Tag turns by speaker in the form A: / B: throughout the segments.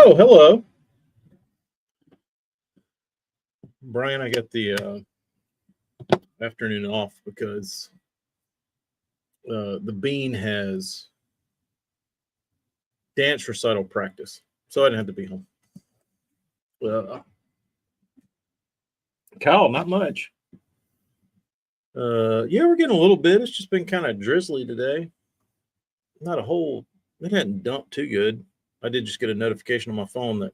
A: Oh, hello. Brian, I got the afternoon off because the Bean has dance recital practice, so I didn't have to be home. Kyle, not much. Yeah, we're getting a little bit. It's just been kind of drizzly today. Not a whole. It hadn't dumped too good. I did just get a notification on my phone that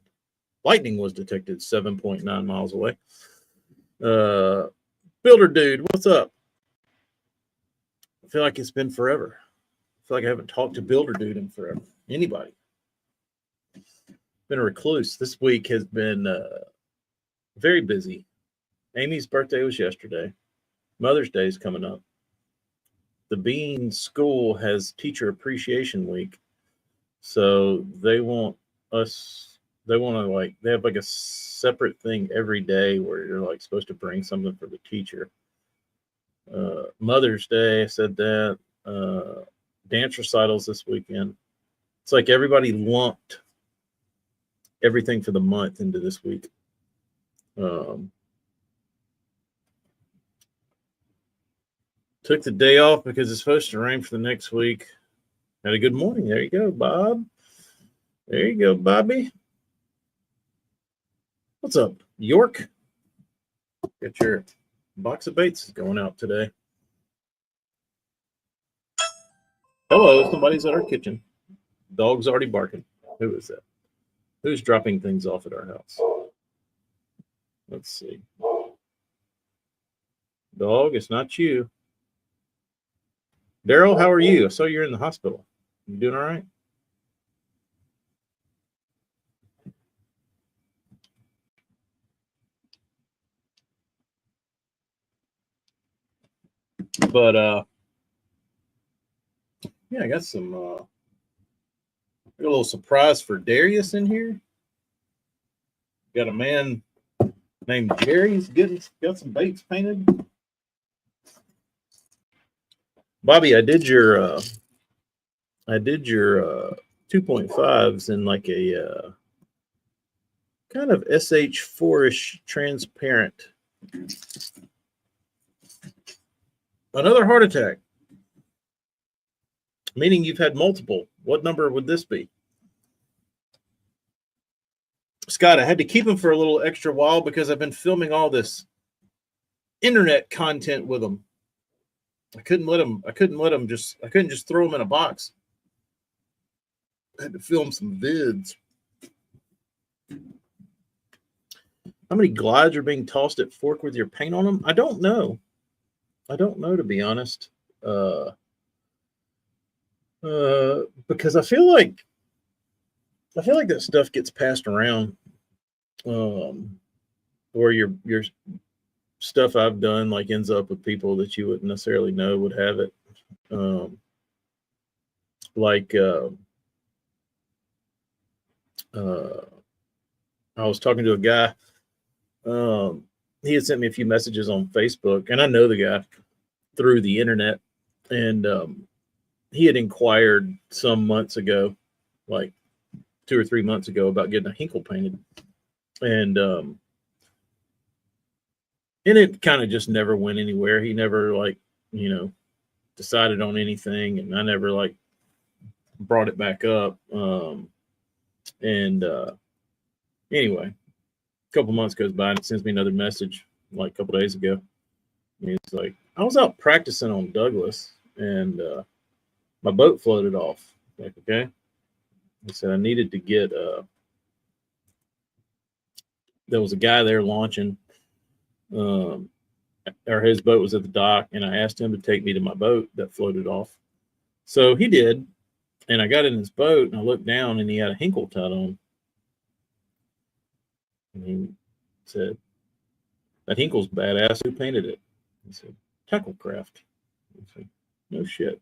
A: lightning was detected 7.9 miles away. Builder dude, what's up? I feel like it's been forever. I feel like I haven't talked to Builder dude in forever. Anybody? Been a recluse. This week has been very busy. Amy's birthday was yesterday. Mother's Day is coming up. The Bean School has Teacher Appreciation Week, so they want us. They want to they have like a separate thing every day where you're like supposed to bring something for the teacher. Mother's Day, I said that. Dance recitals this weekend. It's like everybody lumped everything for the month into this week. Took the day off because it's supposed to rain for the next week. Had a good morning. There you go, Bob. There you go, Bobby. What's up, York? Got your box of baits going out today. Hello, somebody's at our kitchen. Dog's already barking. Who is that? Who's dropping things off at our house? Let's see. Dog, it's not you. Daryl, how are you? I saw you're in the hospital. You doing all right? But yeah, I got some got a little surprise for Darius in here. Got a man named Jerry. He's got some baits painted. Bobby, I did your 2.5s in like a kind of SH4-ish transparent. Another heart attack. Meaning you've had multiple. What number would this be? Scott, I had to keep him for a little extra while because I've been filming all this internet content with him. I couldn't just throw him in a box. I had to film some vids. How many glides are being tossed at Fork with your paint on them? I don't know. To be honest. Because I feel like that stuff gets passed around. Or your stuff I've done like ends up with people that you wouldn't necessarily know would have it. I was talking to a guy. He had sent me a few messages on Facebook, and I know the guy through the internet, and he had inquired some months ago, like 2 or 3 months ago, about getting a Hinkle painted, and it kind of just never went anywhere. He never decided on anything, and I never brought it back up. Anyway, a couple months goes by and it sends me another message like a couple days ago. And he's like, I was out practicing on Douglas and my boat floated off. Like, okay. He said I needed to get there was a guy there launching, or his boat was at the dock, and I asked him to take me to my boat that floated off. So he did, and I got in his boat and I looked down and he had a Hinkle tut on. And he said, that Hinkle's badass. Who painted it? He said, Tacklecraft. I said, no shit.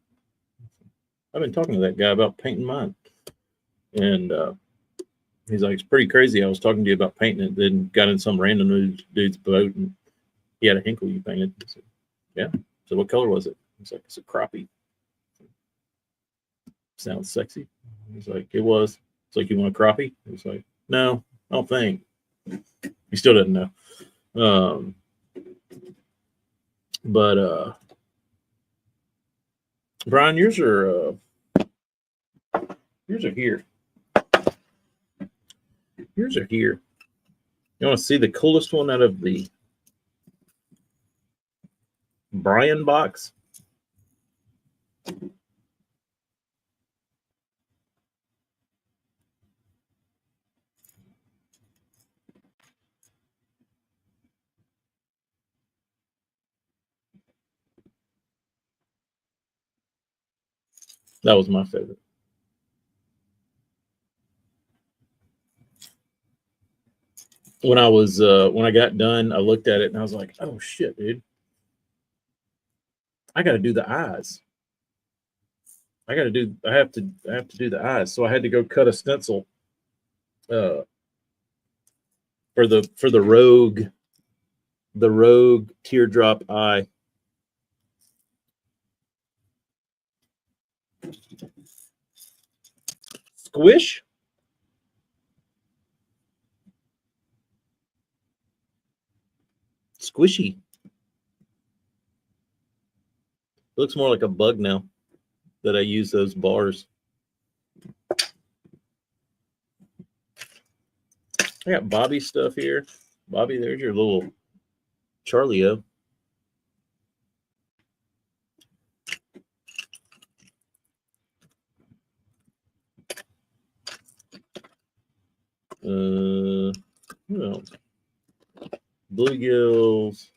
A: I've been talking to that guy about painting mine. And he's like, it's pretty crazy. I was talking to you about painting it, then got in some random dude's boat and he had a Hinkle you painted. I said, yeah. So what color was it? He's like, it's a crappie. Sounds sexy. He's like, it was. It's like, you want a crappie? He's like, No, I don't think. He still doesn't know. But Brian, yours are here. Yours are here. You want to see the coolest one out of the Brian box? That was my favorite. When I got done, I looked at it and I was like, "Oh shit, dude! I got to do the eyes. I have to do the eyes." So I had to go cut a stencil for the rogue teardrop eye. Squish. Squishy. Looks more like a bug now that I use those bars. I got Bobby stuff here. Bobby, there's your little Charlie-O. Well, bluegills,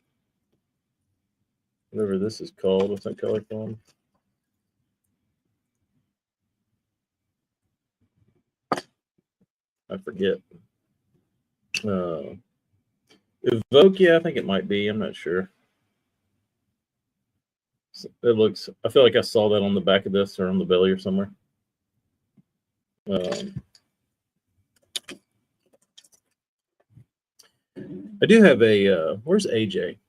A: whatever this is called. What's that color called? I forget. Evoke, yeah, I think it might be. I'm not sure. It looks. I feel like I saw that on the back of this or on the belly or somewhere. I do have a. Where's AJ?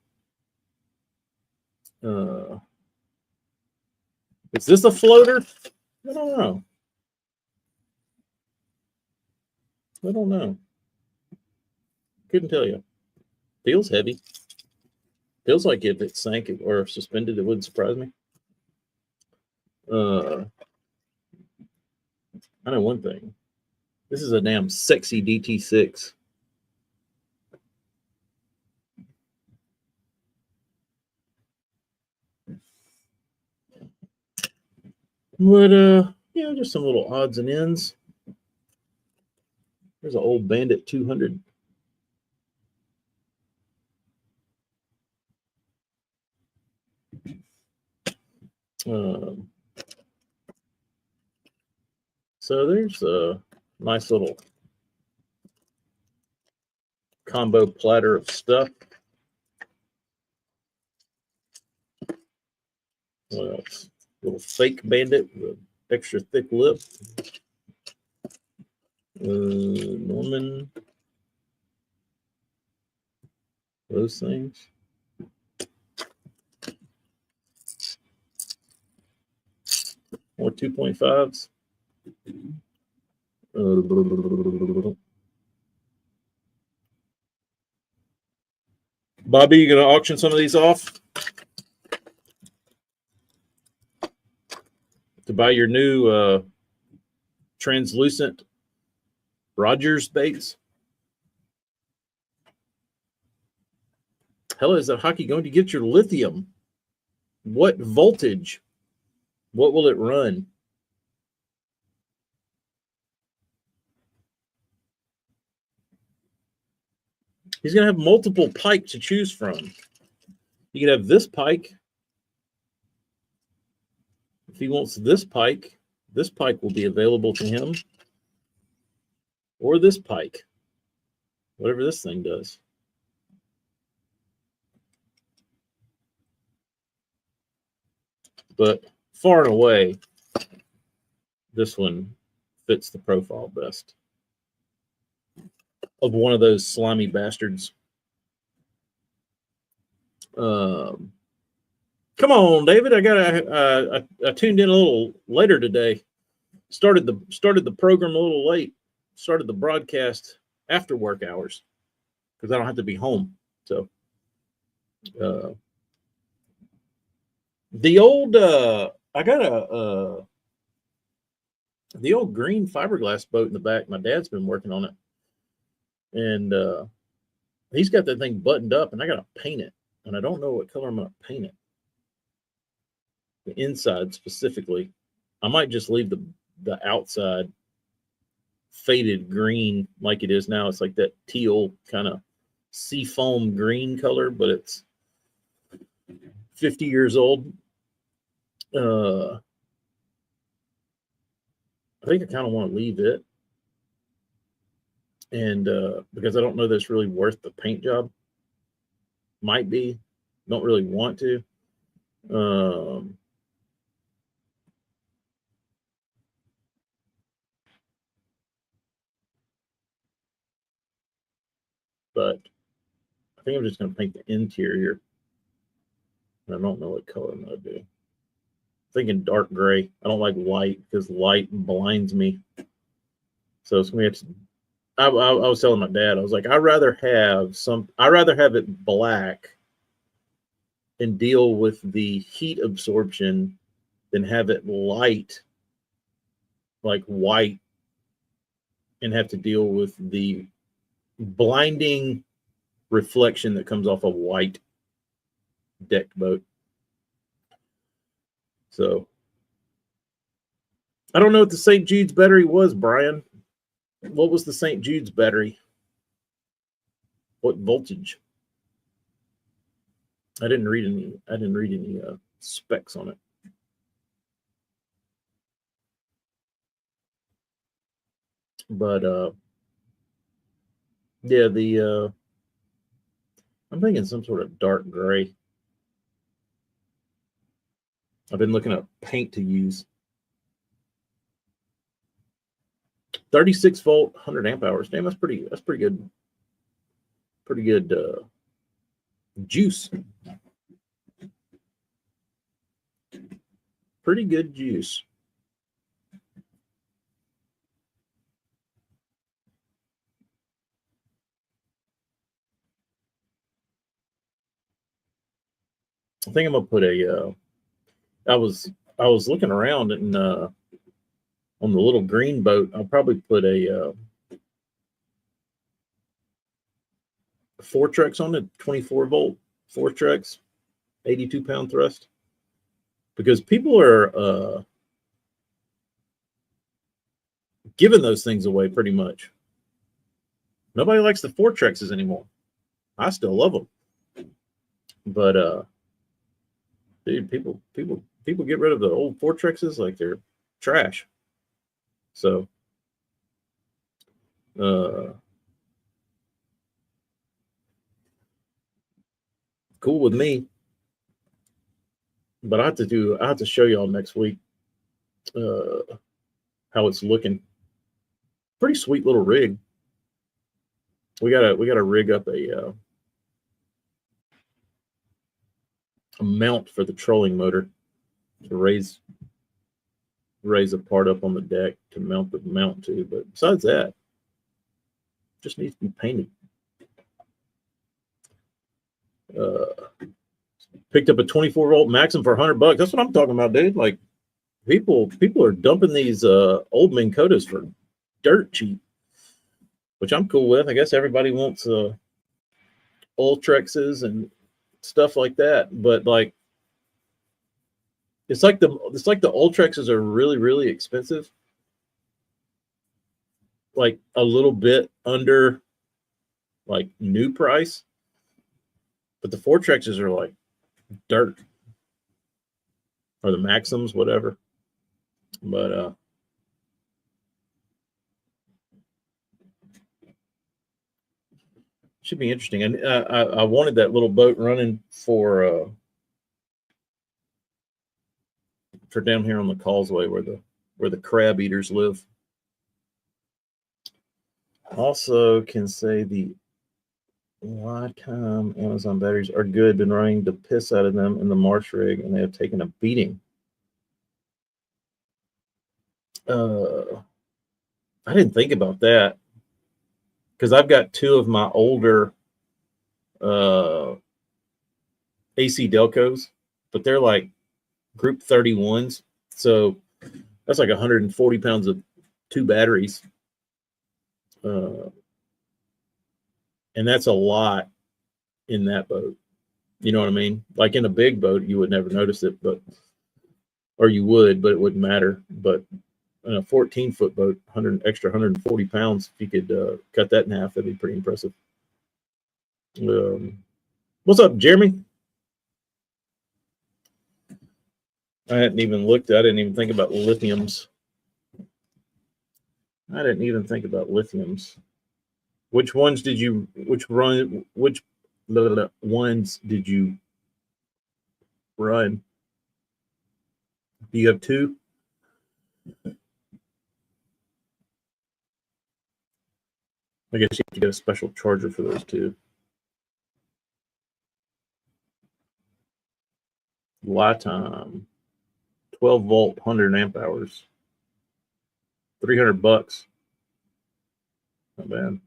A: Is this a floater? I don't know. I don't know. Couldn't tell you. Feels heavy. Feels like if it sank or suspended, it wouldn't surprise me. I know one thing. This is a damn sexy DT6. But yeah, just some little odds and ends. There's an old Bandit 200. So there's a nice little combo platter of stuff. What else? Little fake Bandit with extra thick lip. Norman. Those things. More 2.5s. Bobby, you gonna auction some of these off to buy your new translucent Rogers baits? Hell, is that hockey going to get your lithium? What voltage? What will it run? He's going to have multiple pike to choose from. You can have this pike. If he wants this pike will be available to him. Or this pike. Whatever this thing does. But far and away, this one fits the profile best. Of one of those slimy bastards. Come on, David. I tuned in a little later today. Started the program a little late. Started the broadcast after work hours because I don't have to be home. So the old I got the old green fiberglass boat in the back. My dad's been working on it, and he's got that thing buttoned up, and I got to paint it, and I don't know what color I'm going to paint it. The inside specifically, I might just leave the outside faded green like it is now. It's like that teal kind of sea foam green color, but it's 50 years old. I think I kind of want to leave it, and because I don't know that it's really worth the paint job. Might be, don't really want to. But I think I'm just going to paint the interior. I don't know what color I'm going to do. Thinking dark gray. I don't like light because light blinds me. So it's going to be. I was telling my dad, I was like, I'd rather have it black and deal with the heat absorption than have it light, like white, and have to deal with the blinding reflection that comes off a white decked boat. So I don't know what the St. Jude's battery was, Brian. What was the St. Jude's battery? What voltage? I didn't read any specs on it. But yeah, I'm thinking some sort of dark gray. I've been looking up paint to use. 36 volt, 100 amp hours. Damn, that's pretty good. Pretty good juice. Pretty good juice. I think I'm gonna put a. I was looking around and on the little green boat, I'll probably put a Fortrex on it, 24 volt Fortrex, 82 pound thrust, because people are giving those things away pretty much. Nobody likes the Fortrexes anymore. I still love them, but dude, people get rid of the old Fortrexes like they're trash. So cool with me. But I have to show y'all next week how it's looking. Pretty sweet little rig. We gotta rig up a mount for the trolling motor to raise a part up on the deck to mount the mount to. But besides that, just needs to be painted. Picked up a 24 volt Maxim for $100. That's what I'm talking about, dude. Like people are dumping these old Minn Kotas for dirt cheap, which I'm cool with. I guess everybody wants Ultrexes and stuff like that, but like it's like the Ultrexes are really, really expensive, like a little bit under like new price, but the Fortrexes are like dirt, or the Maxims, whatever. But should be interesting. And I wanted that little boat running for down here on the causeway where the crab eaters live. Also, can say the Lifetime Amazon batteries are good. Been running the piss out of them in the Marsh rig, and they have taken a beating. I didn't think about that. because I've got two of my older AC Delcos, but they're like Group 31s. So that's like 140 pounds of two batteries. And that's a lot in that boat. You know what I mean? Like in a big boat, you would never notice it, or you would, but it wouldn't matter. But in a 14-foot boat, 140 pounds, if you could cut that in half, that'd be pretty impressive. What's up, Jeremy? I hadn't even looked. I didn't even think about lithiums. Which ones did you? Which ones did you run? Do you have two? I guess you have to get a special charger for those two. Lifetime, 12-volt, 100 amp hours, $300. Not bad.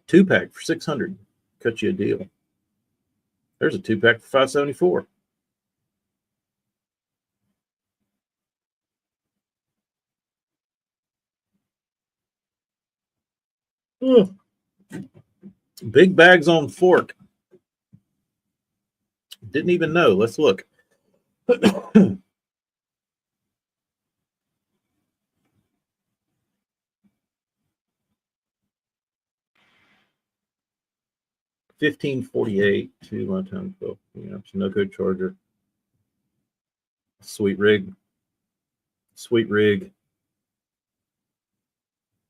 A: Two-pack for $600. Cut you a deal. There's a two-pack for $574. Ugh. Big bags on fork. Didn't even know. Let's look. $15.48 to lifetime 12 amps. No code charger. Sweet rig.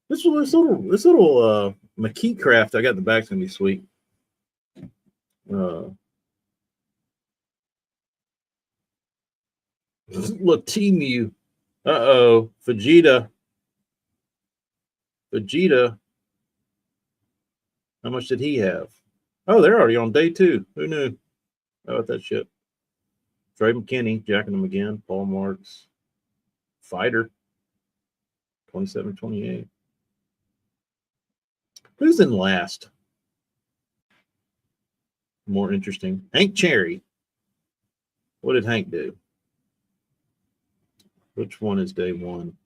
A: This little McKee craft I got in the back's gonna be sweet. Latimu. Vegeta. How much did he have? Oh, they're already on day 2. Who knew? How about that shit? Trey McKinney, jacking them again. Paul Marks. Fighter. 27-28. Who's in last? More interesting. Hank Cherry. What did Hank do? Which one is day 1?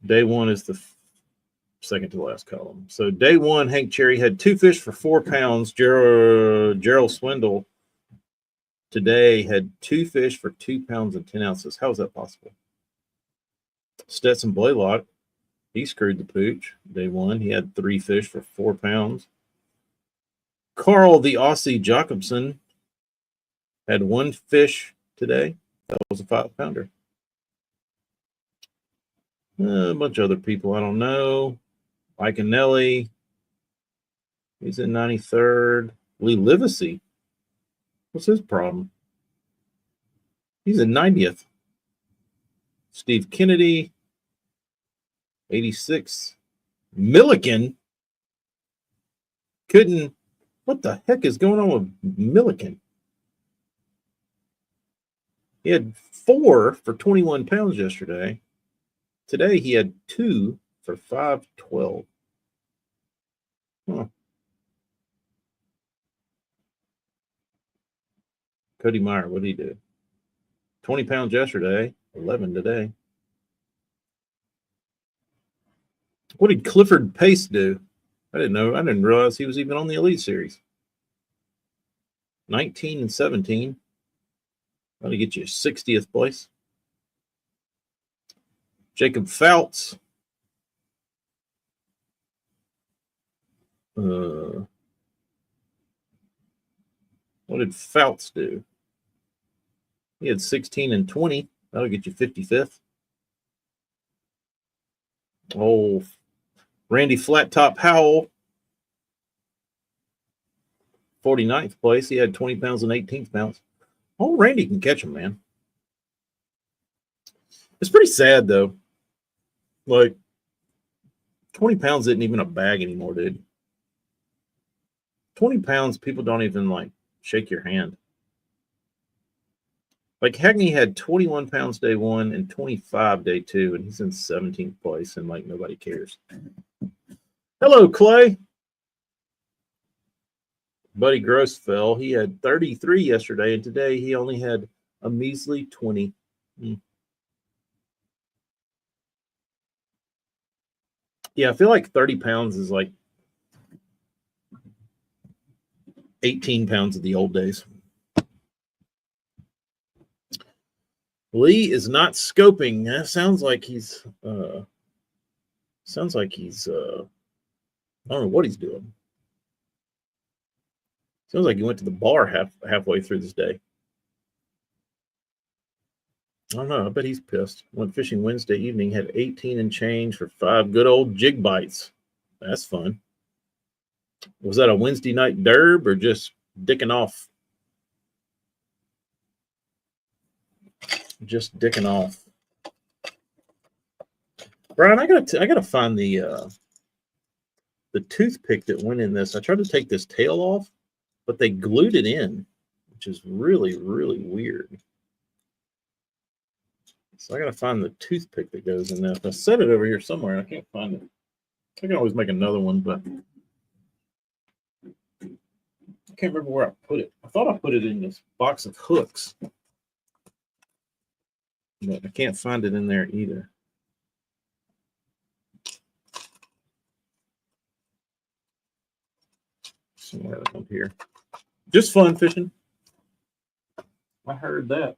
A: Day 1 is the second to the last column. So day 1, Hank Cherry had 2 fish for 4 pounds. Gerald Swindle today had 2 fish for 2 pounds and 10 ounces. How is that possible? Stetson Blaylock, he screwed the pooch. Day 1, he had 3 fish for 4 pounds. Carl the Aussie Jacobson had 1 fish today. That was a 5-pounder. A bunch of other people I don't know. Mike and Nelly. He's in 93rd. Lee Livesey. What's his problem? He's in 90th. Steve Kennedy. 86. Milliken. Couldn't. What the heck is going on with Milliken? He had 4 for 21 pounds yesterday. Today he had 2 for 512. Huh. Cody Meyer, what did he do? 20 pounds yesterday, 11 today. What did Clifford Pace do? I didn't know. I didn't realize he was even on the Elite Series. 19 and 17. That'll get you 60th place. Jacob Fouts. What did Fouts do? He had 16 and 20. That'll get you 55th. Oh, Randy Flat Top Howell. 49th place. He had 20 pounds and 18th pounds. Oh, Randy can catch him, man. It's pretty sad, though. Like, 20 pounds isn't even a bag anymore, dude. 20 pounds, people don't even, like, shake your hand. Like Hackney had 21 pounds day one and 25 day two, and he's in 17th place, and like nobody cares. Hello, Clay. Buddy Gross fell. He had 33 yesterday, and today he only had a measly 20. Yeah, I feel like 30 pounds is like 18 pounds of the old days. Lee is not scoping. That sounds like he's I don't know what he's doing. Sounds like he went to the bar halfway through this day. I don't know. I bet he's pissed. Went fishing Wednesday evening, had 18 and change for 5 good old jig bites. That's fun. Was that a Wednesday night derb or just dicking off? Just dicking off. Brian, I gotta find the toothpick that went in this. I tried to take this tail off, but they glued it in, which is really, really weird. So I gotta find the toothpick that goes in this. I set it over here somewhere. I can't find it. I can always make another one, but I can't remember where I put it. I thought I put it in this box of hooks, but I can't find it in there either. Somewhere up here. Just fun fishing. I heard that.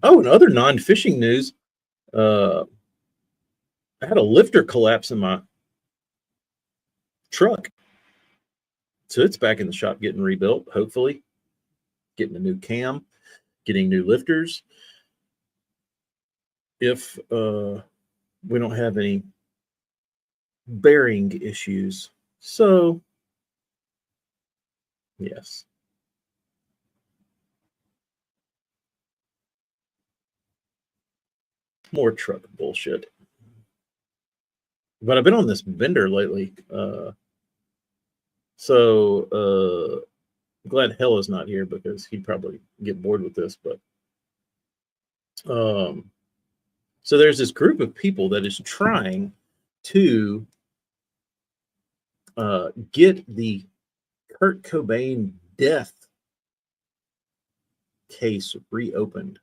A: Oh, and other non-fishing news. I had a lifter collapse in my truck. So it's back in the shop getting rebuilt, hopefully. Getting a new cam, getting new lifters. If we don't have any bearing issues. So, yes. More truck bullshit. But I've been on this bender lately. So I'm glad Hella's not here because he'd probably get bored with this. But so there's this group of people that is trying to get the Kurt Cobain death case reopened.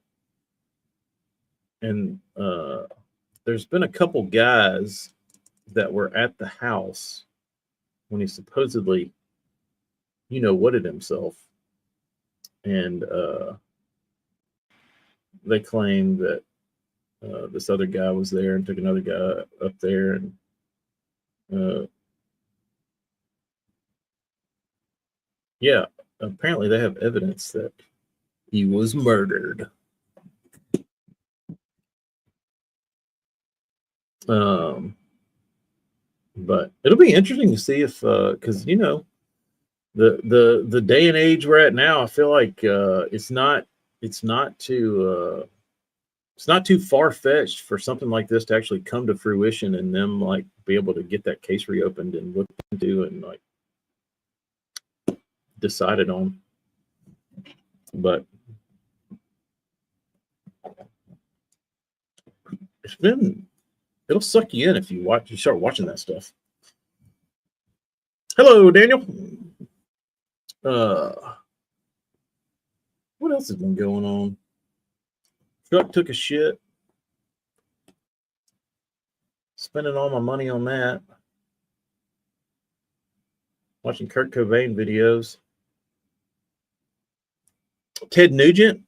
A: And there's been a couple guys that were at the house when he supposedly, whatted himself. And they claim that this other guy was there and took another guy up there. And yeah, apparently they have evidence that he was murdered. But it'll be interesting to see if, because the day and age we're at now, I feel like it's not too far fetched for something like this to actually come to fruition and them like be able to get that case reopened and looked into and like decided on. But it'll suck you in if you start watching that stuff. Hello, Daniel. What else has been going on? Truck took a shit. Spending all my money on that. Watching Kurt Cobain videos. Ted Nugent.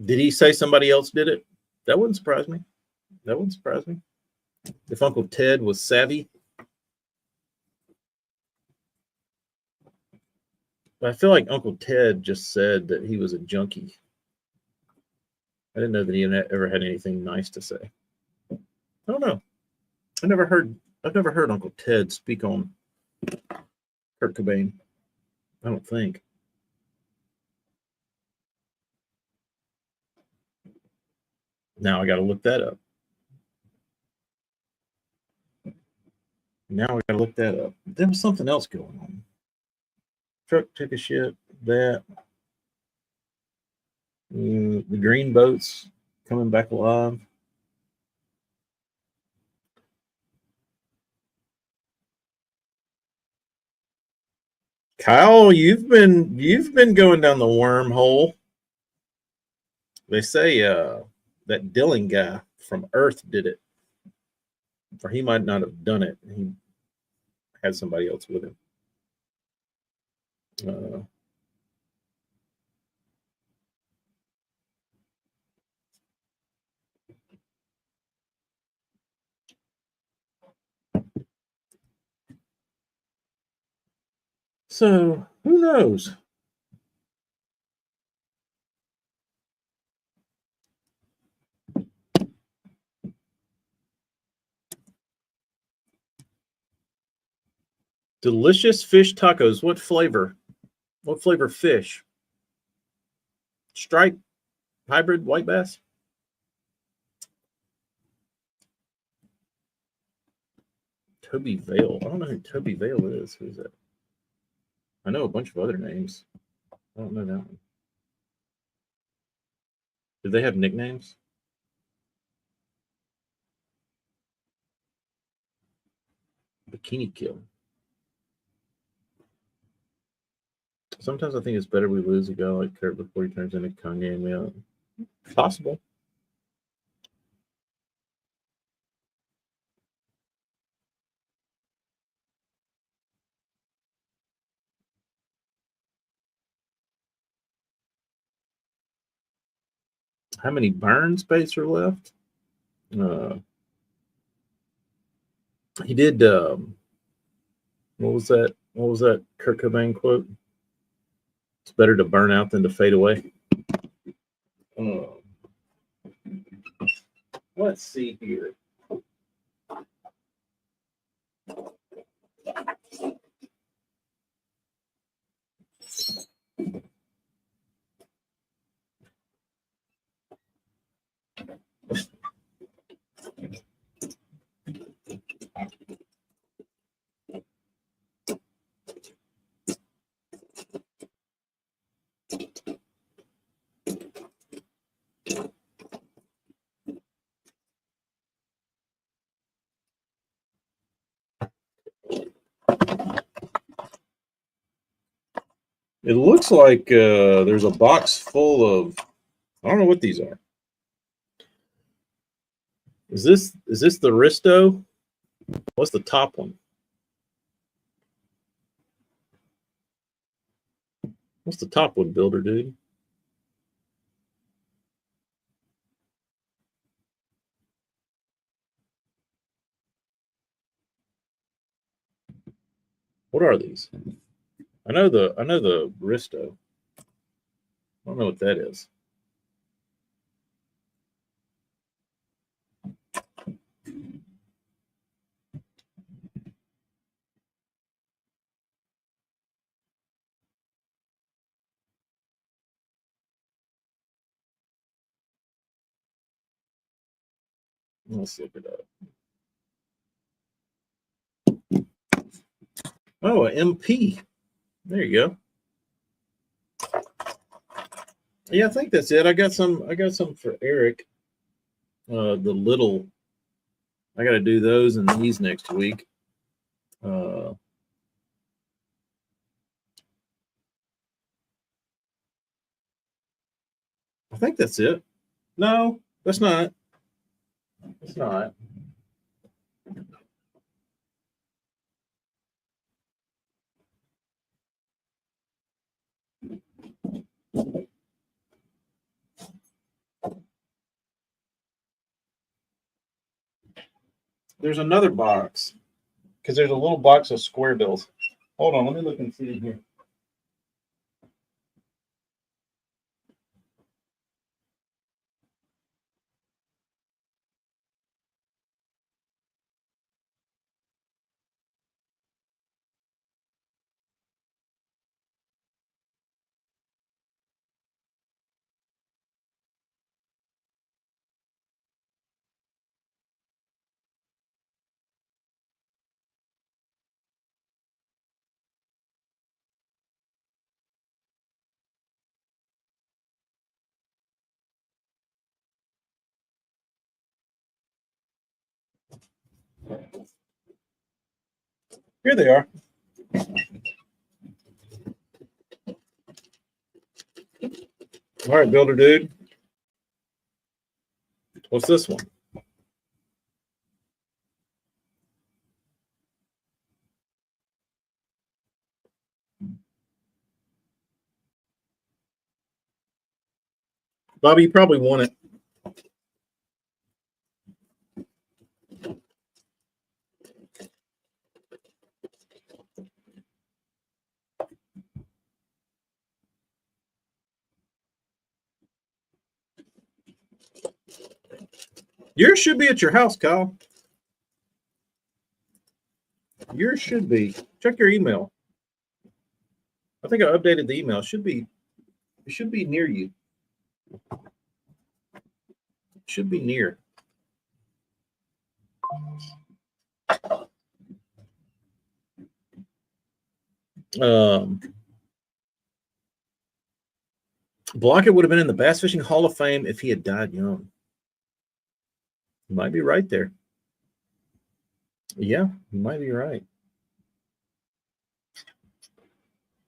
A: Did he say somebody else did it? That wouldn't surprise me. If Uncle Ted was savvy. But I feel like Uncle Ted just said that he was a junkie. I didn't know that he ever had anything nice to say. I don't know. I've never heard Uncle Ted speak on Kurt Cobain. I don't think. Now I got to look that up. There was something else going on. Truck took a shit. That the green boats coming back alive. Kyle, you've been going down the wormhole. They say that Dylan guy from Earth did it, or he might not have done it. He had somebody else with him. Uh, so who knows? Delicious fish tacos. What flavor? What flavor fish? Stripe, hybrid, white bass. Toby Vale. I don't know who Toby Vale is. Who's that? I know a bunch of other names. I don't know that one. Do they have nicknames? Bikini Kill. Sometimes I think it's better we lose a guy like Kurt before he turns into Kanye and me out. Possible. How many burn space are left? Uh, he did. What was that? What was that Kurt Cobain quote? It's better to burn out than to fade away. Uh, let's see here. It looks like there's a box full of. I don't know what these are. Is this the Risto? What's the top one? What's the top one, Builder dude? What are these? I know the Risto. I don't know what that is. Let's look it up. Oh, an MP. There you go. Yeah, I think that's it. I got some. I got some for Eric. The little. I got to do those and these next week. Uh, I think that's it. No, that's not. It's not. There's another box because there's a little box of square bills. Hold on, let me look and see in here. Here they are. All right, builder dude. What's this one? Bobby, you probably won it. Yours should be at your house, Kyle. Yours should be. Check your email. I think I updated the email. It should be near you. It should be near. Blockett would have been in the Bass Fishing Hall of Fame if he had died young. You might be right there. Yeah, you might be right.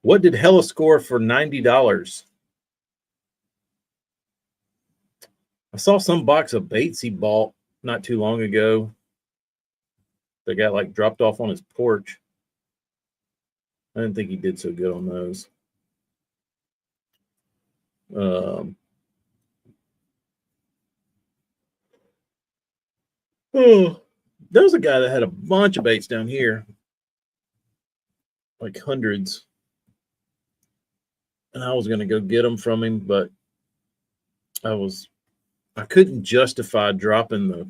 A: What did Hella score for $90? I saw some box of baits he bought not too long ago. They got like dropped off on his porch. I didn't think he did so good on those. There was a guy that had a bunch of baits down here, like hundreds. And I was going to go get them from him, but I couldn't justify dropping the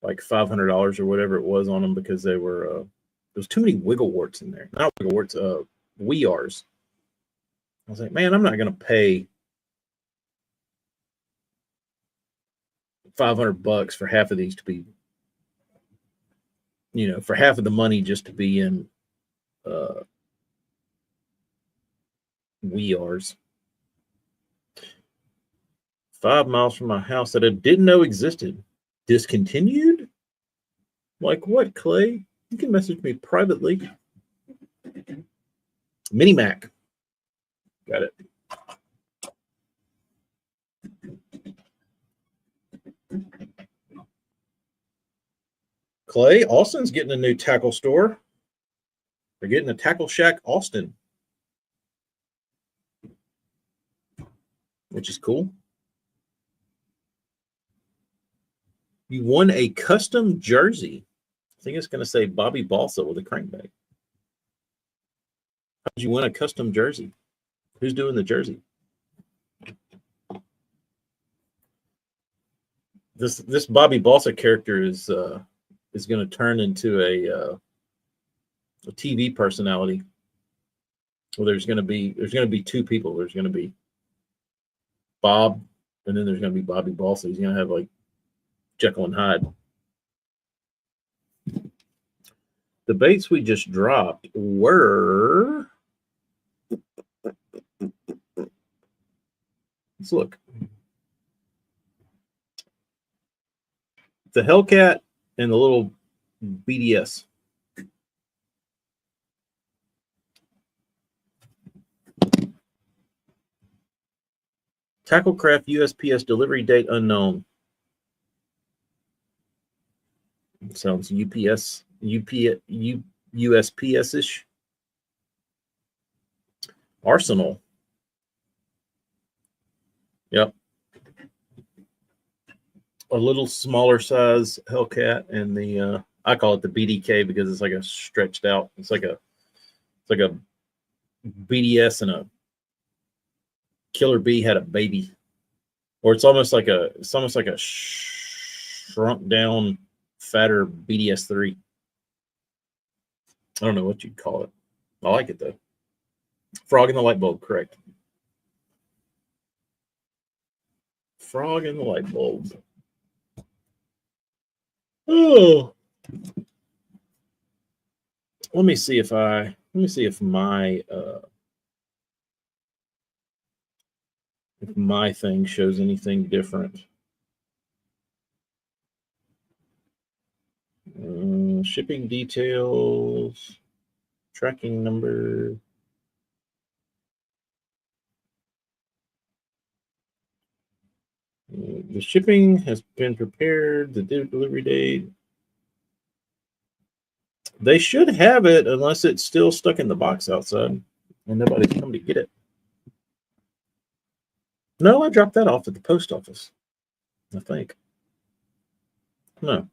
A: like $500 or whatever it was on them because they were there was too many wiggle warts in there. Not wiggle warts, wears. I was like, man, I'm not going to pay $500 for half of these to be, for half of the money just to be in wears. 5 miles from my house that I didn't know existed. Discontinued? Like what, Clay? You can message me privately. Mini Mac. Got it. Clay, Austin's getting a new tackle store. They're getting a Tackle Shack Austin, which is cool. You won a custom jersey. I think it's going to say Bobby Balsa with a crankbait. How did you win a custom jersey? Who's doing the jersey? This Bobby Balsa character is going to turn into a TV personality. Well, there's going to be two people. There's going to be Bob, and then there's going to be Bobby Balsa. He's going to have like Jekyll and Hyde. The baits we just dropped were. Let's look. The Hellcat and the little BDS. Tacklecraft USPS delivery date unknown. It sounds USPS-ish. Arsenal. Yep. A little smaller size Hellcat, and the I call it the BDK because it's like a stretched out. It's like a BDS and a Killer B had a baby, or it's almost like a shrunk down, fatter BDS3. I don't know what you'd call it. I like it though. Frog in the light bulb, correct. Frog in the light bulb. Oh, let me see if my thing shows anything different. Shipping details, tracking number. The shipping has been prepared. The delivery date. They should have it unless it's still stuck in the box outside and nobody's come to get it. No, I dropped that off at the post office, I think. No.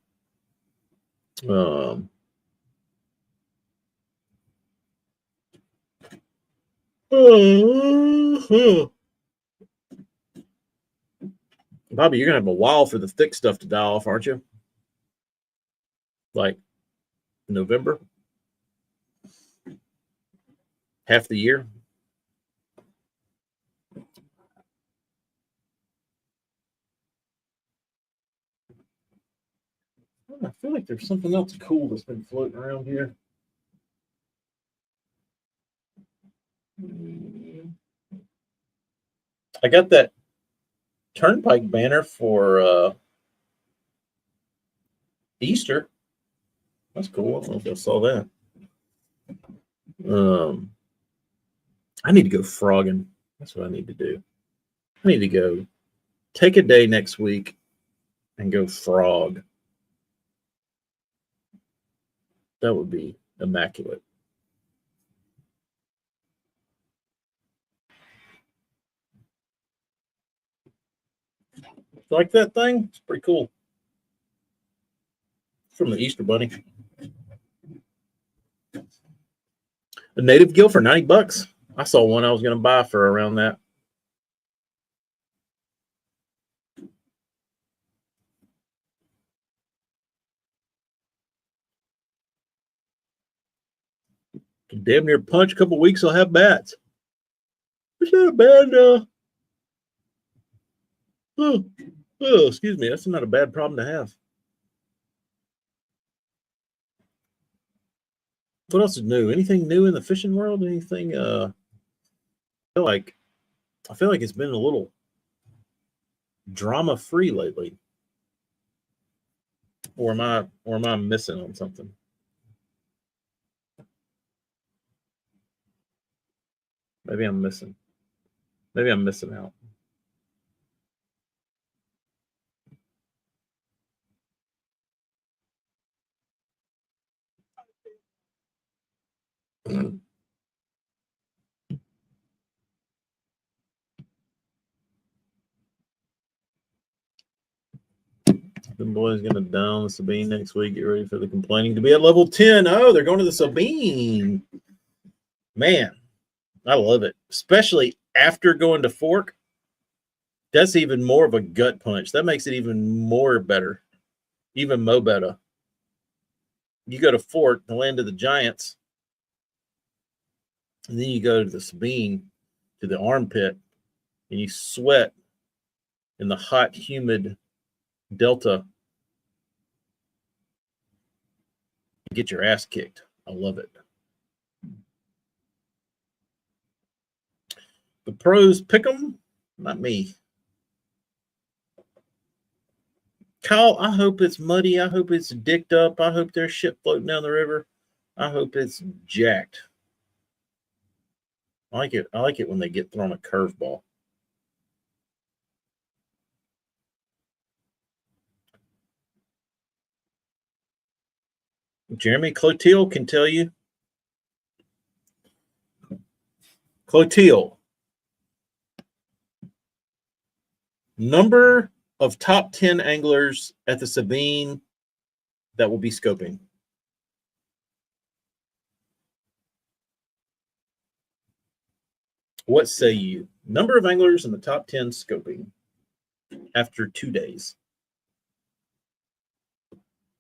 A: Bobby, you're going to have a while for the thick stuff to die off, aren't you? Like November? Half the year? I feel like there's something else cool that's been floating around here. I got that Turnpike banner for Easter. That's cool. I don't know if I saw that. I need to go frogging. That's what I need to do. I need to go take a day next week and go frog. That would be immaculate. Like that thing? It's pretty cool. It's from the Easter Bunny. A native gill for $90. I saw one I was going to buy for around that. Damn near punch. A couple weeks, I'll have bats. It's not a bad. Excuse me. That's not a bad problem to have. What else is new? Anything new in the fishing world? Anything? I feel like it's been a little drama free lately. Or am I missing on something? Maybe I'm missing. Maybe I'm missing out. The boys gonna down the Sabine next week. Get ready for the complaining to be at level 10. Oh, they're going to the Sabine. Man, I love it. Especially after going to Fork. That's even more of a gut punch. That makes it even more better. Even mo better. You go to Fork, the land of the giants, and then you go to the Sabine, to the armpit, and you sweat in the hot, humid delta. You get your ass kicked. I love it. The pros pick them, not me. Kyle, I hope it's muddy. I hope it's dicked up. I hope there's shit floating down the river. I hope it's jacked. I like it. I like it when they get thrown a curveball. Jeremy Clotilde can tell you. Clotilde. Number of top 10 anglers at the Sabine that will be scoping. What say you? Number of anglers in the top 10 scoping after 2 days.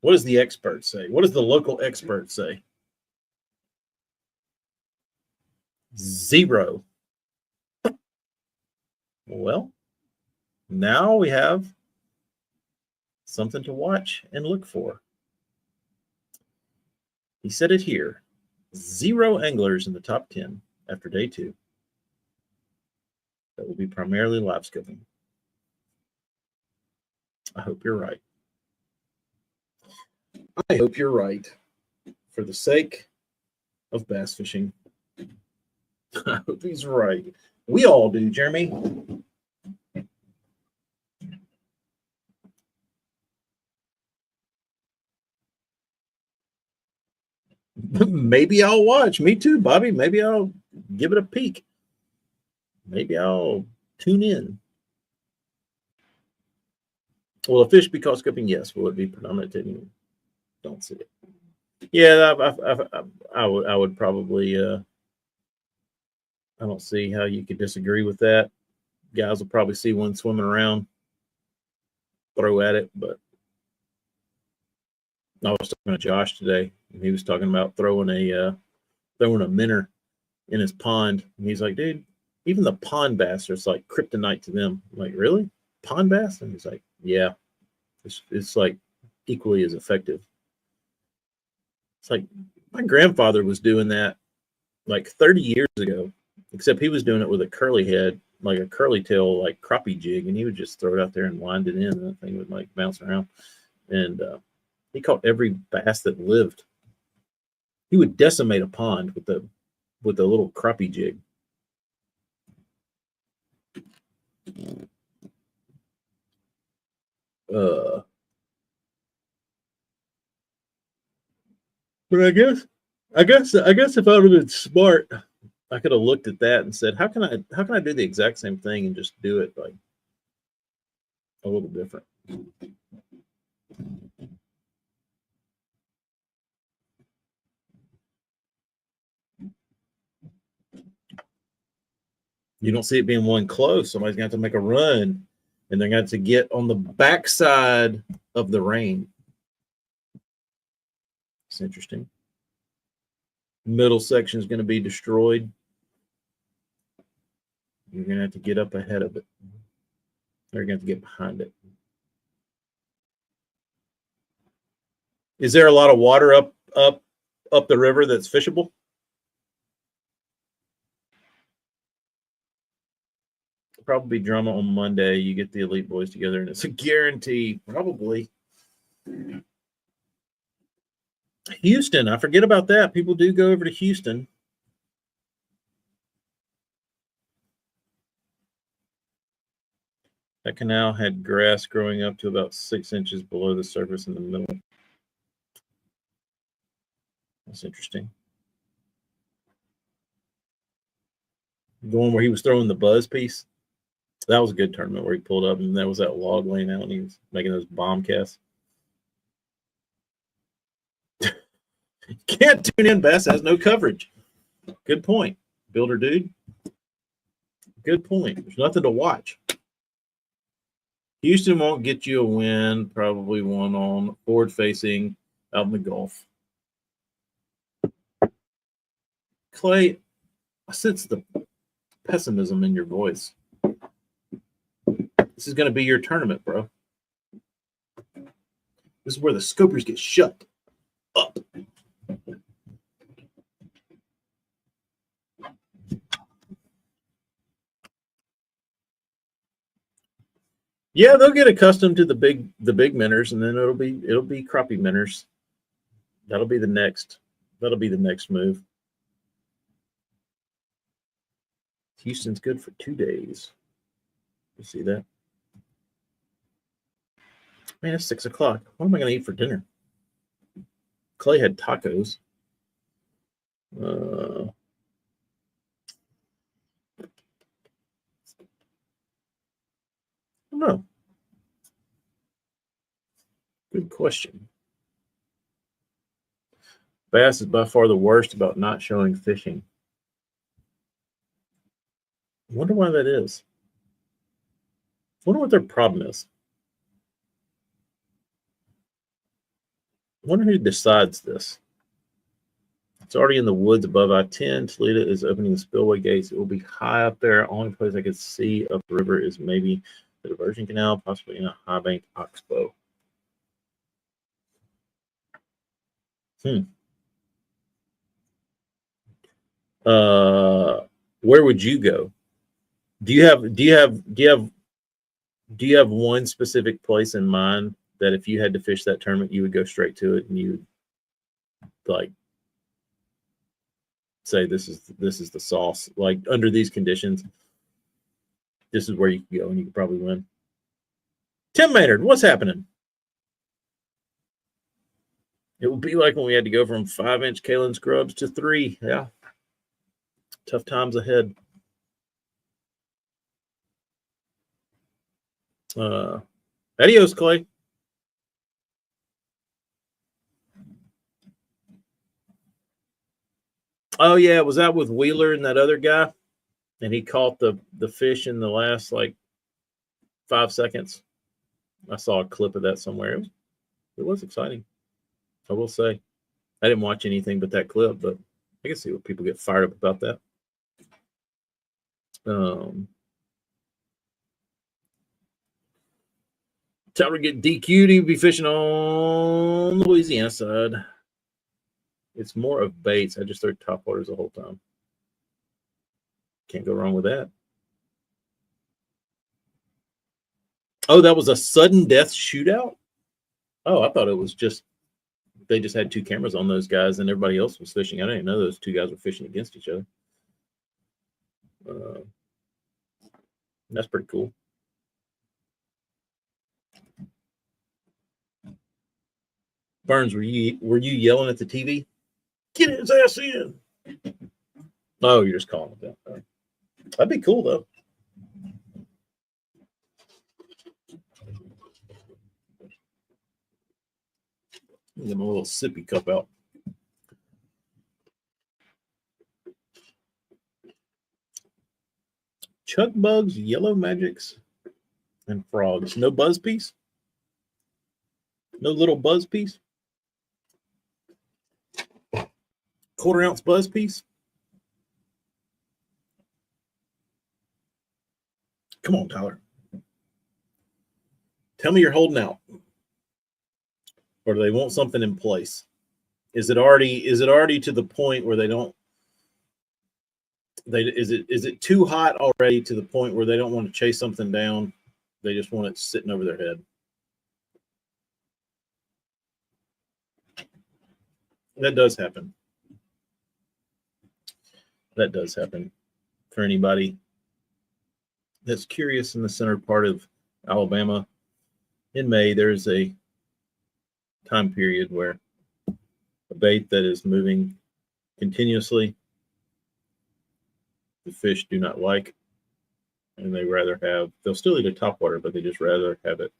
A: What does the expert say? What does the local expert say? 0. Well, now we have something to watch and look for. He said it here. 0 anglers in the top 10 after day 2. That will be primarily live scoping. I hope you're right. I hope you're right. For the sake of bass fishing. I hope he's right. We all do, Jeremy. Maybe I'll watch. Me too, Bobby. Maybe I'll give it a peek. Maybe I'll tune in. Will a fish be caught scooping? Yes. Will it be predominant? Don't see it. Yeah, I would probably. I don't see how you could disagree with that. Guys will probably see one swimming around, throw at it. But I was talking to Josh today, and he was talking about throwing a minnow in his pond, and he's like, dude, even the pond bass are like kryptonite to them. I'm like, really? Pond bass? And he's like, yeah, it's like equally as effective. It's like my grandfather was doing that like 30 years ago, except he was doing it with a curly head, like a curly tail, like crappie jig, and he would just throw it out there and wind it in, and that thing would like bounce around. And he caught every bass that lived. He would decimate a pond with the little crappie jig. But I guess if I would have been smart, I could have looked at that and said, how can I do the exact same thing and just do it like a little different? You don't see it being one close. Somebody's going to have to make a run, and they're going to have to get on the backside of the rain. It's interesting. Middle section is going to be destroyed. You're going to have to get up ahead of it. They're going to have to get behind it. Is there a lot of water up the river that's fishable? Probably drama on Monday. You get the elite boys together, and it's a guarantee. Probably. Houston, I forget about that. People do go over to Houston. That canal had grass growing up to about 6 inches below the surface in the middle. That's interesting. The one where he was throwing the buzz piece. That was a good tournament where he pulled up, and there was that log laying out, and he was making those bomb casts. Can't tune in. Bass has no coverage. Good point, Builder Dude. Good point. There's nothing to watch. Houston won't get you a win. Probably one on forward facing out in the Gulf. Clay, I sense the pessimism in your voice. This is going to be your tournament, bro. This is where the scopers get shut up. Yeah, they'll get accustomed to the big minnows, and then it'll be crappie minnows. That'll be the next move. Houston's good for 2 days. You see that? Man, it's 6 o'clock. What am I going to eat for dinner? Clay had tacos. I don't know. Good question. Bass is by far the worst about not showing fishing. I wonder why that is. I wonder what their problem is. I wonder who decides this. It's already in the woods above I-10. Toledo is opening the spillway gates. It will be high up there. Only place I could see up the river is maybe the diversion canal, possibly in a high bank oxbow. Where would you go? Do you have one specific place in mind that if you had to fish that tournament, you would go straight to it and you would like say this is the sauce. Like under these conditions, this is where you can go and you could probably win. Tim Maynard, what's happening? It would be like when we had to go from 5-inch Kalen scrubs to 3. Yeah. Tough times ahead. Adios, Clay. Oh, yeah. Was that with Wheeler and that other guy? And he caught the fish in the last, like, 5 seconds. I saw a clip of that somewhere. It was exciting. I will say. I didn't watch anything but that clip, but I can see what people get fired up about that. Tyler get DQ'd. He'd be fishing on the Louisiana side. It's more of baits. I just throw top waters the whole time. Can't go wrong with that. Oh, that was a sudden death shootout? Oh, I thought it was just they just had 2 cameras on those guys and everybody else was fishing. I didn't know those 2 guys were fishing against each other. That's pretty cool. Burns, were you yelling at the TV? Get his ass in. Oh, you're just calling it that. Right. That'd be cool though. Get my little sippy cup out. Chuck bugs, yellow magics, and frogs. No buzz piece? No little buzz piece? 1/4 ounce buzz piece? Come on, Tyler. Tell me you're holding out. Or do they want something in place? Is it already to the point where they don't is it too hot already to the point where they don't want to chase something down? They just want it sitting over their head. That does happen. That does happen for anybody that's curious in the center part of Alabama. In May, there's a time period where a bait that is moving continuously, the fish do not like, and they'll still eat a topwater, but they just rather have it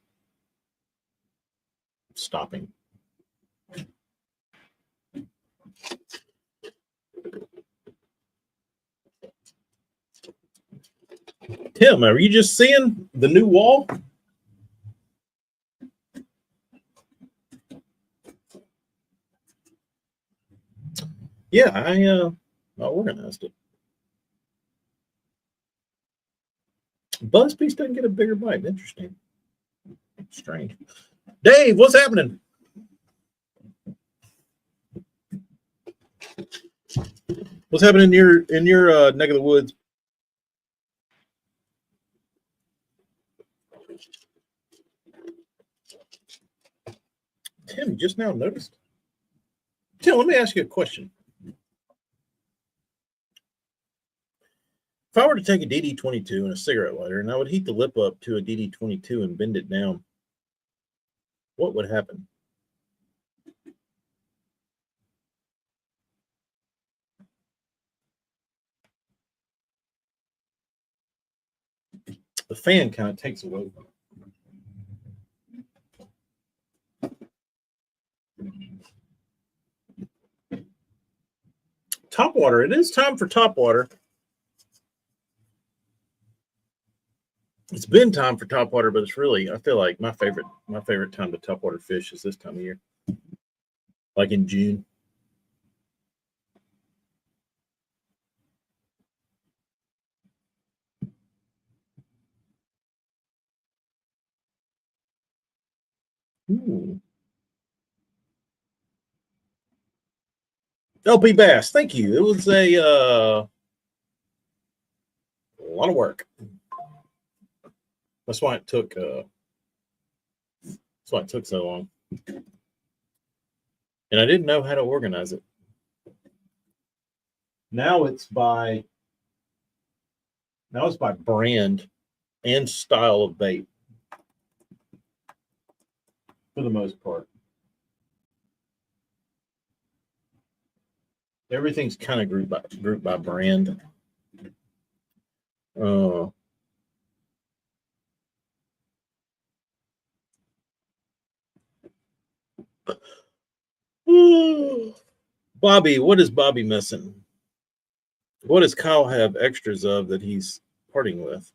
A: stopping. Tim, are you just seeing the new wall? Yeah, I organized it. Buzzpiece doesn't get a bigger bite. Interesting. Strange. Dave, what's happening? What's happening in your neck of the woods? Tim, you just now noticed? Tim, let me ask you a question. If I were to take a DD22 and a cigarette lighter and I would heat the lip up to a DD22 and bend it down, what would happen? The fan kind of takes away from it. Topwater. It is time for topwater. It's been time for topwater, but it's really, I feel like my favorite time to topwater fish is this time of year, like in June. Ooh. LP Bass, thank you. It was a lot of work. That's why it took That's why it took so long. And I didn't know how to organize it. Now it's by brand and style of bait for the most part. Everything's kind of grouped by brand. Bobby, what is Bobby missing? What does Kyle have extras of that he's parting with?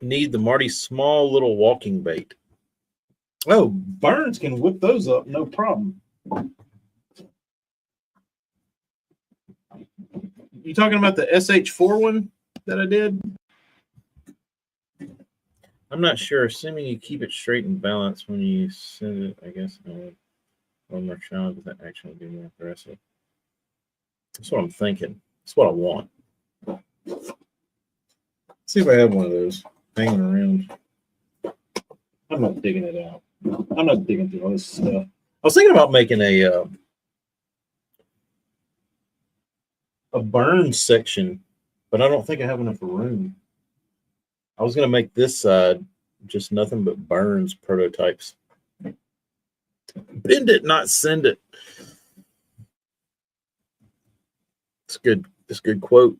A: Need the Marty small little walking bait. Oh, Burns can whip those up, no problem. You talking about the SH4 one that I did? I'm not sure. Assuming you keep it straight and balanced when you send it, I guess. One more challenge, that actually be more aggressive. That's what I'm thinking. That's what I want. Let's see if I have one of those hanging around. I'm not digging it out. I'm not digging through all this stuff. I was thinking about making a burn section, but I don't think I have enough room. I was going to make this side just nothing but Burns prototypes. Bend it, not send it. It's good. It's a good quote.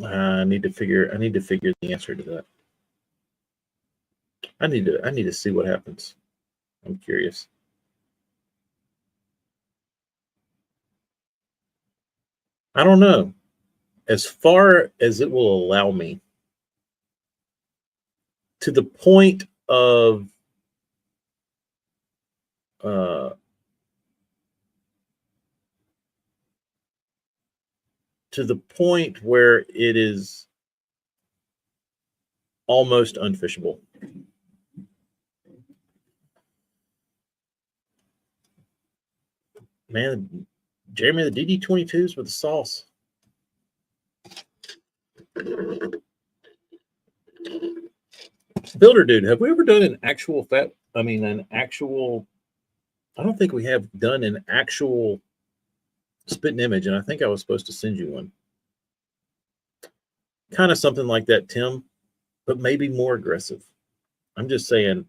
A: I need to figure the answer to that. I need to see what happens. I'm curious. I don't know. As far as it will allow me, to the point of where it is almost unfishable. Man, Jeremy, the DD22s with the sauce. Builder dude, have we ever done an actual I don't think we have done an actual spitting image, and I think I was supposed to send you one. Kind of something like that, Tim, but maybe more aggressive. I'm just saying,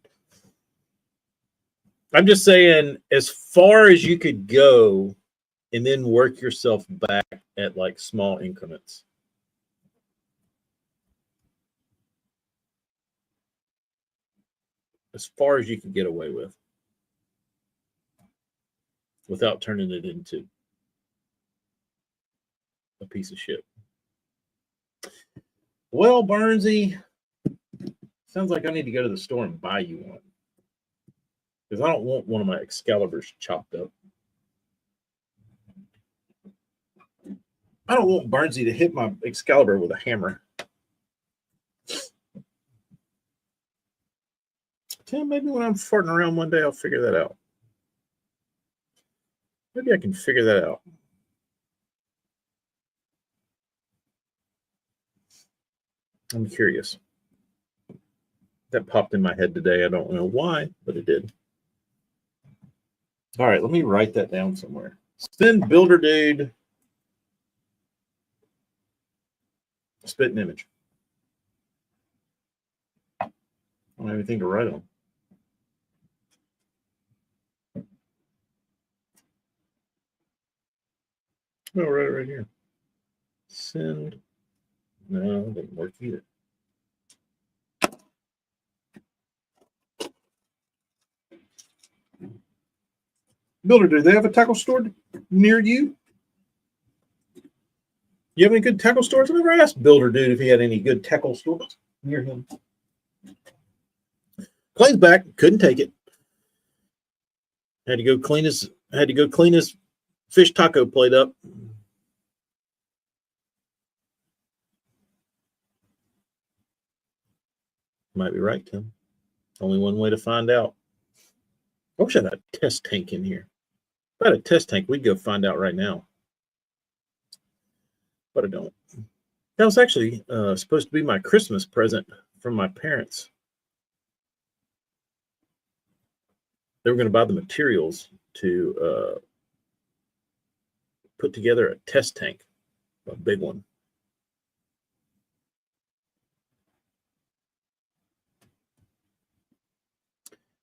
A: as far as you could go and then work yourself back at like small increments. As far as you can get away with without turning it into a piece of shit. Well, Burnsy, sounds like I need to go to the store and buy you one. Because I don't want one of my Excaliburs chopped up. I don't want Burnsy to hit my Excalibur with a hammer. Tim, maybe when I'm farting around one day, I'll figure that out. Maybe I can figure that out. I'm curious. That popped in my head today. I don't know why, but it did. All right, let me write that down somewhere. Send Builder Dude spitting image. I don't have anything to write on. I'll write it right here. Send. No, it didn't work either. Builder, do they have a tackle store near you? You have any good tackle stores? I never asked Builder Dude if he had any good tackle stores near him. Clay's back, couldn't take it. Had to go clean his fish taco plate up. Might be right, Tim. Only one way to find out. I wish I had a test tank in here. If I had a test tank, we'd go find out right now. But I don't. That was actually supposed to be my Christmas present from my parents. They were going to buy the materials to put together a test tank, a big one.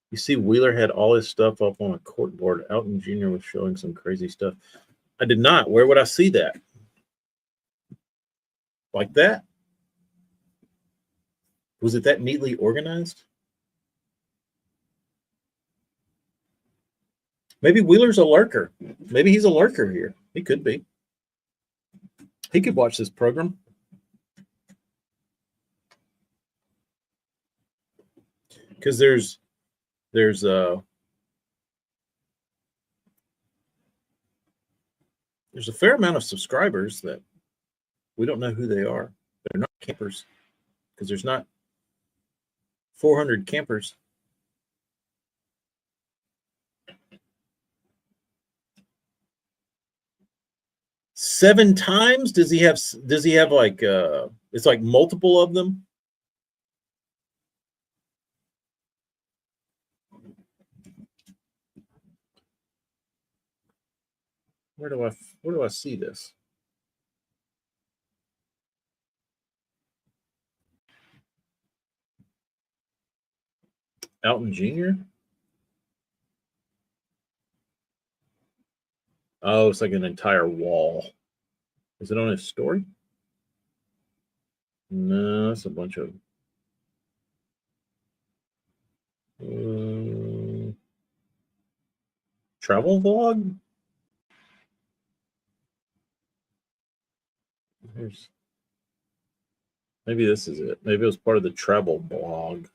A: You see, Wheeler had all his stuff up on a court board. Elton Jr. was showing some crazy stuff. I did not. Where would I see that? Like that? Was it that neatly organized? Maybe Wheeler's a lurker. Maybe he's a lurker here. He could be. He could watch this program. Because there's a fair amount of subscribers that we don't know who they are. They're not campers because there's not 400 campers. Seven times? Does he have like it's like multiple of them? Where do I see this? Elton Jr.? Oh, it's like an entire wall. Is it on his story? No, it's a bunch of travel vlog. Maybe this is it. Maybe it was part of the travel vlog.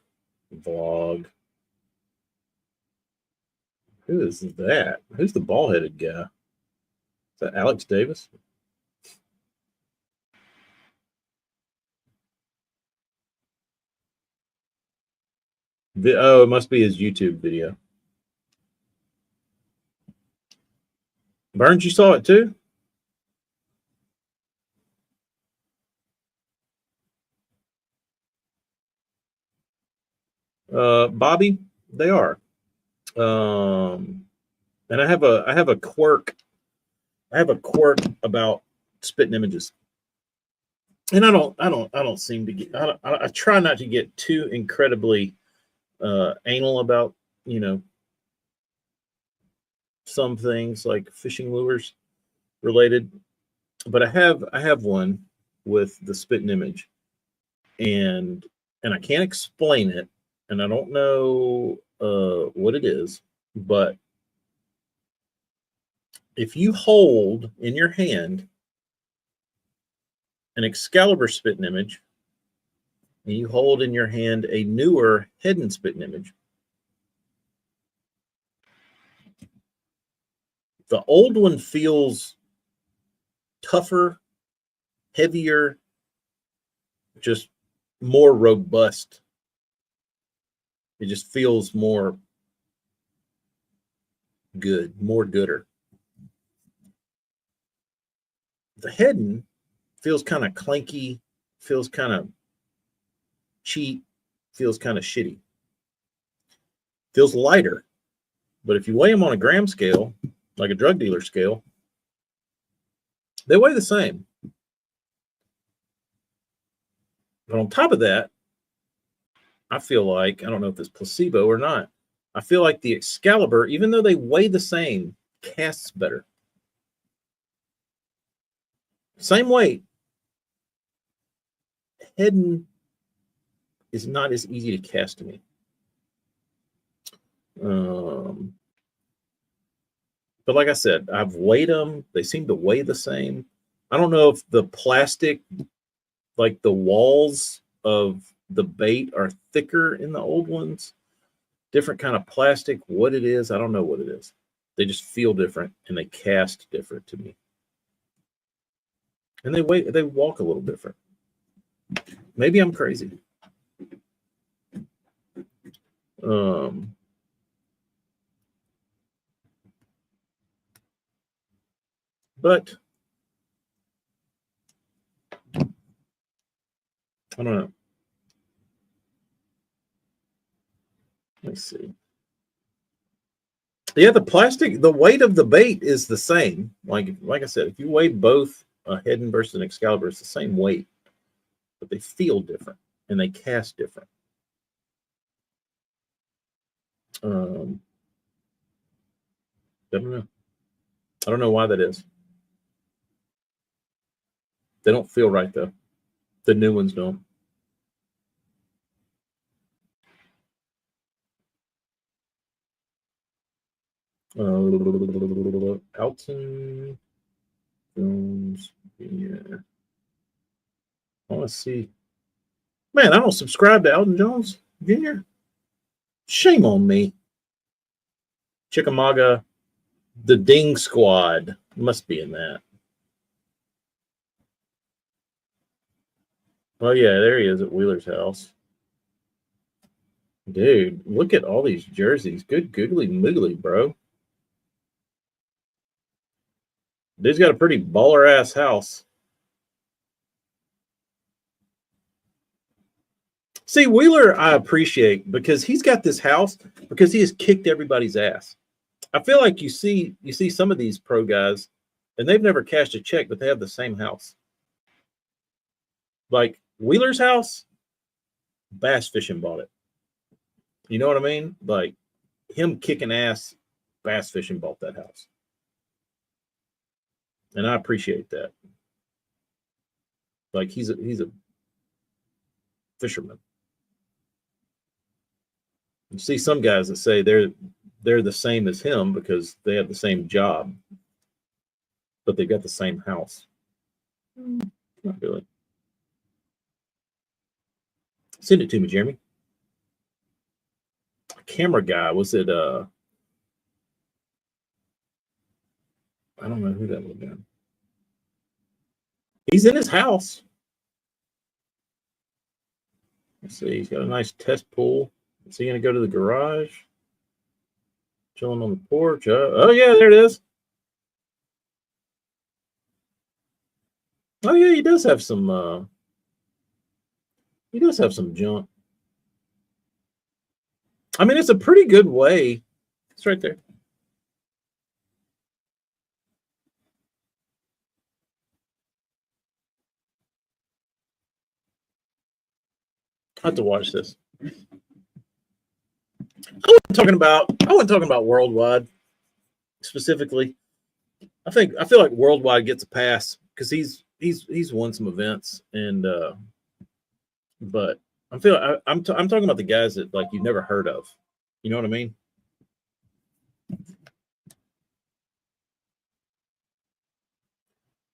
A: Who is that? Who's the bald-headed guy? Is that Alex Davis? Oh, it must be his YouTube video. Burns, you saw it too? Bobby, they are. And I have a quirk. I have a quirk about spitting images. And I don't seem to get. I try not to get too incredibly anal about, some things like fishing lures related, but I have one with the spitting image, and I can't explain it, and I don't know what it is, but if you hold in your hand an Excalibur spitting image, and you hold in your hand a newer Heddon spitting image, the old one feels tougher, heavier, just more robust. It just feels more good, more gooder. The Heddon feels kind of clanky, feels kind of cheap, feels kind of shitty. Feels lighter. But if you weigh them on a gram scale, like a drug dealer scale, they weigh the same. But on top of that, I feel like, I don't know if it's placebo or not, I feel like the Excalibur, even though they weigh the same, casts better. Same weight. Heddon is not as easy to cast to me. But like I said, I've weighed them. They seem to weigh the same. I don't know if the plastic, like the walls of the bait, are thicker in the old ones. Different kind of plastic. What it is, I don't know what it is. They just feel different and they cast different to me. And they walk a little different. Maybe I'm crazy. But I don't know. Let's see. Yeah, the weight of the bait is the same. Like I said, if you weigh both a Heddon versus an Excalibur, it's the same weight, but they feel different and they cast different. I don't know. I don't know why that is. They don't feel right though. The new ones don't. Elton Jones. Yeah. I want to see. Man, I don't subscribe to Elton Jones Jr. Shame on me. Chickamauga, the Ding Squad must be in that. Oh yeah, there he is at Wheeler's house. Dude, look at all these jerseys. Good googly moogly, bro. Dude's got a pretty baller ass house. See, Wheeler, I appreciate because he's got this house because he has kicked everybody's ass. I feel like you see some of these pro guys, and they've never cashed a check, but they have the same house. Like Wheeler's house, Bass Fishing bought it. You know what I mean? Like him kicking ass, Bass Fishing bought that house, and I appreciate that. Like he's a fisherman. You see some guys that say they're the same as him because they have the same job, but they've got the same house. Not really. Send it to me, Jeremy. Camera guy, was it I don't know who that would have been. He's in his house. Let's see, he's got a nice test pool. Is he gonna go to the garage? Chilling on the porch. Oh yeah, there it is. Oh yeah, he does have some junk. I mean, it's a pretty good way. It's right there. I have to watch this. I wasn't talking about Worldwide specifically. I feel like Worldwide gets a pass because he's won some events and but I'm talking about the guys that like you've never heard of. You know what I mean?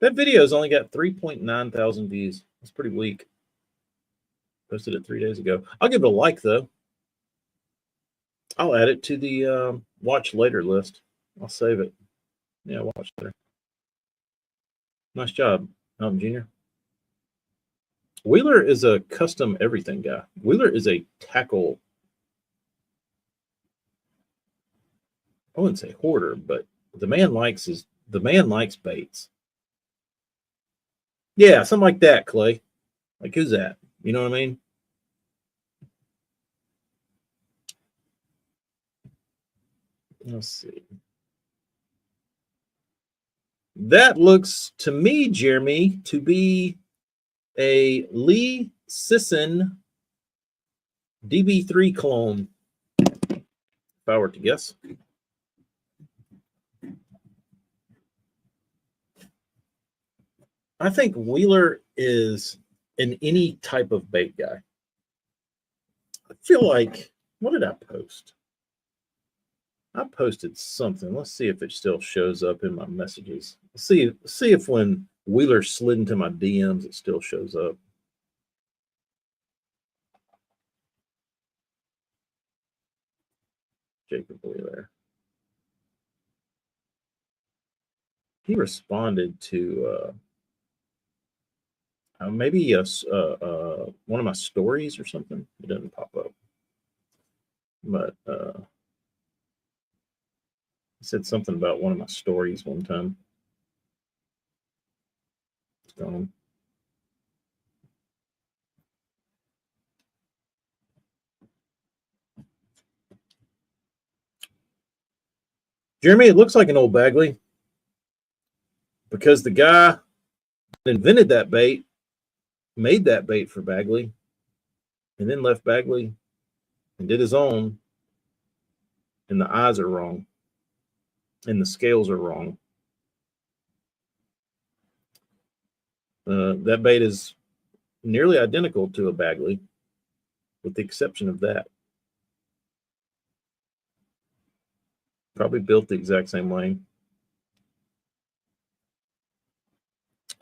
A: That video's only got 3.9 thousand views. That's pretty weak. Posted it 3 days ago. I'll give it a like though. I'll add it to the watch later list. I'll save it. Yeah, watch later. Nice job, Elton Jr. Wheeler is a custom everything guy. Wheeler is a tackle. I wouldn't say hoarder, but the man likes baits. Yeah, something like that, Clay. Like who's that? You know what I mean? Let's see. That looks to me, Jeremy, to be a Lee Sisson DB3 clone. If I were to guess. I think Wheeler is an any type of bait guy. I feel like, what did I post? I posted something. Let's see if it still shows up in my messages. See if when Wheeler slid into my DMs, it still shows up. Jacob Wheeler. He responded to maybe one of my stories or something. It doesn't pop up, but he said something about one of my stories one time. Gone. Jeremy, it looks like an old Bagley because the guy that invented that bait made that bait for Bagley and then left Bagley and did his own, and the eyes are wrong and the scales are wrong. That bait is nearly identical to a Bagley, with the exception of that. Probably built the exact same way.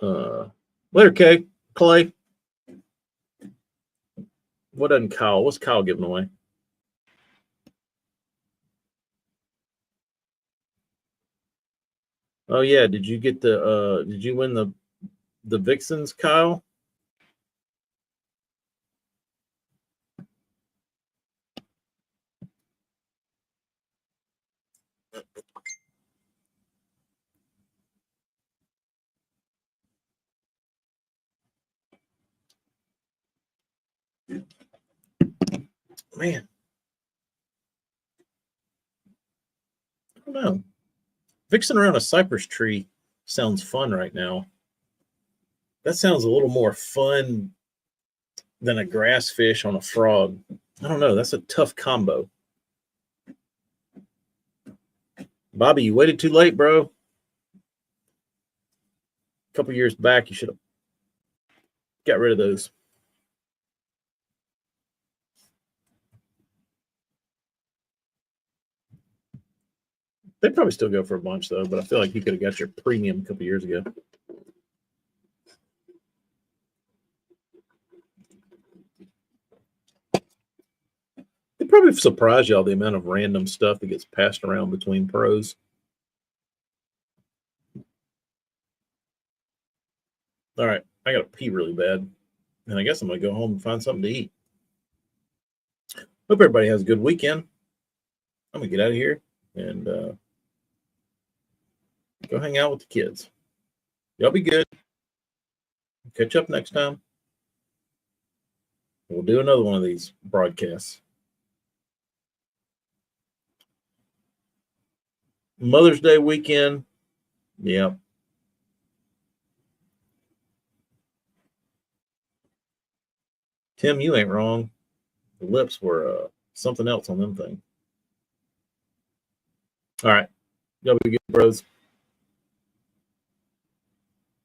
A: Later, Clay. What doesn't Kyle? What's Kyle giving away? Oh yeah, did you get the? Did you win the Vixens, Kyle? Man, I don't know. Vixen around a cypress tree sounds fun right now. That sounds a little more fun than a grass fish on a frog. I don't know. That's a tough combo. Bobby, you waited too late, bro. A couple years back, you should have got rid of those. They'd probably still go for a bunch, though, but I feel like you could have got your premium a couple years ago. It probably surprised y'all the amount of random stuff that gets passed around between pros. All right, I got to pee really bad, and I guess I'm going to go home and find something to eat. Hope everybody has a good weekend. I'm going to get out of here and go hang out with the kids. Y'all be good. Catch up next time. We'll do another one of these broadcasts. Mother's Day weekend. Yeah. Tim, you ain't wrong. The lips were something else on them thing. All right. Y'all be good, bros.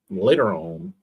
A: Later on.